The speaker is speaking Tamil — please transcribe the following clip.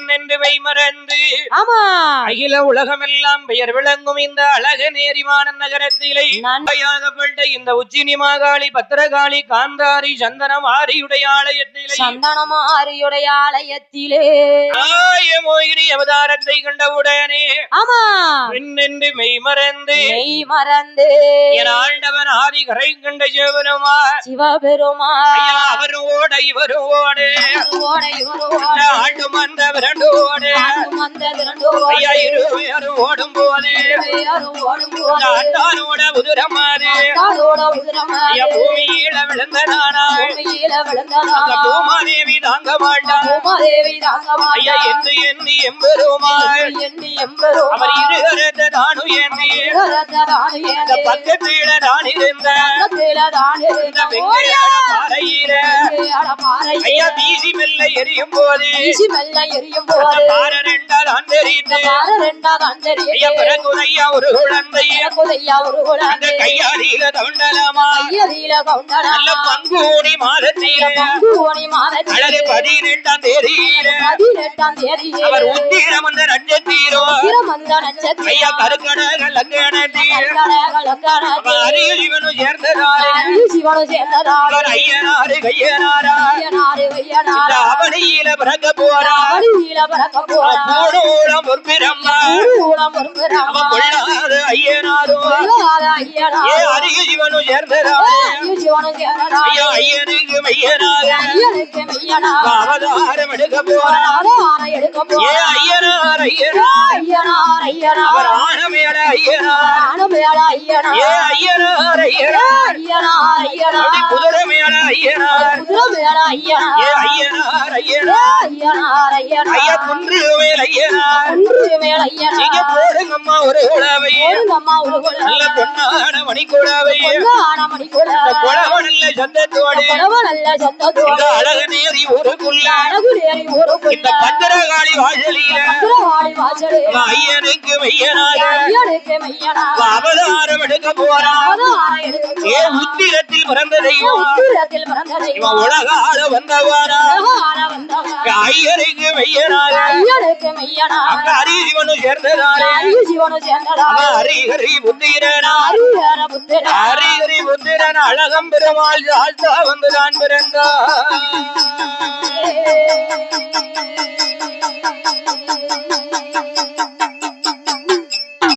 நின்று மெய்மறந்து ஆமா அகில உலகமெல்லாம் பெயர் விளங்கும் இந்த அழக நேரிமான நகரத்திலே நன்மையாகப்பட்ட இந்த உச்சினி மாகாளி பத்திரகாளி காந்தாரி சந்தனமாரியுடைய ஆலயத்திலே சந்தனமாரியுடைய ஆலயத்திலே மோகினி அவதாரத்தை கண்டவுடனே ஆமா நின்று மெய்மறந்து என் ஆண்டவன் ஆதி கரை கண்ட சிவபெருமா அவரும் ஓட இவரும் ஓடு ஆண்டு மந்த விரண்டு ஓடு இருவரும் ஓடும் போது ஆட்டானோட உதிரமாறு பூமியில விழுந்த நானாய் பூமாதேவி தாங்க மாட்டான் ஐயா என்று எண்ணி எம்பெருமாள் அவர் இருகரத்தை தானும் எண்ணி பக்கத்தில தான் இருந்த ஐயா வீசி மெல்ல எரியும் போது பார ரெண்டாதான் தெரிந்து ஐயா பிறகுதையா ஒரு குழந்தையா அந்த கையாடியில தவுண்டலாமா நல்ல பங்குனி மாதத்திலே அழகு 18ஆம் தேதியில அவர் உத்திரம் அந்த நட்சத்திரம் ஐயா கருக்கடகள் அருகில் இவனும் சேர்ந்ததார் ஐயனாறு கையனாரா அவனியில பிறக்க போறா மூடூலம் ஒரு பிரம்மா கொள்ளாத ஐயனாரோ அருகில் இவனும் சேர்ந்ததார் ஐயனுக்கு மையனாக அவதாரம் எடுக்க போறா ஐயனார் அவர் ஆனமேல ஐயனார் குதிரை மேல ஐயனார் ஐயா குன்று மேல் ஐயனார் நீங்க போடுங்கம்மா ஒரு குழாவை நல்ல பொன்னான மணிக்குழாவை குழவன் நல்ல சந்தத்தோடு அழக நேரி ஊருக்குள்ள இந்த பத்திரகாளி வாசலில ஐயனுக்கு மையனாக அவதாரம் எடுக்க போறான் உத்திரத்தில் பிறந்த தெய்வம் உலகால வந்தவாரா ஐயனுக்கு மையனாக ஹரிசிவனு சேர்ந்ததாரே ஹரிஹரி புத்திரனா ஹரிஹரி புத்திரன் அழகம் பெருமாள் ஆழ்த்தா வந்துதான் பிறந்தார்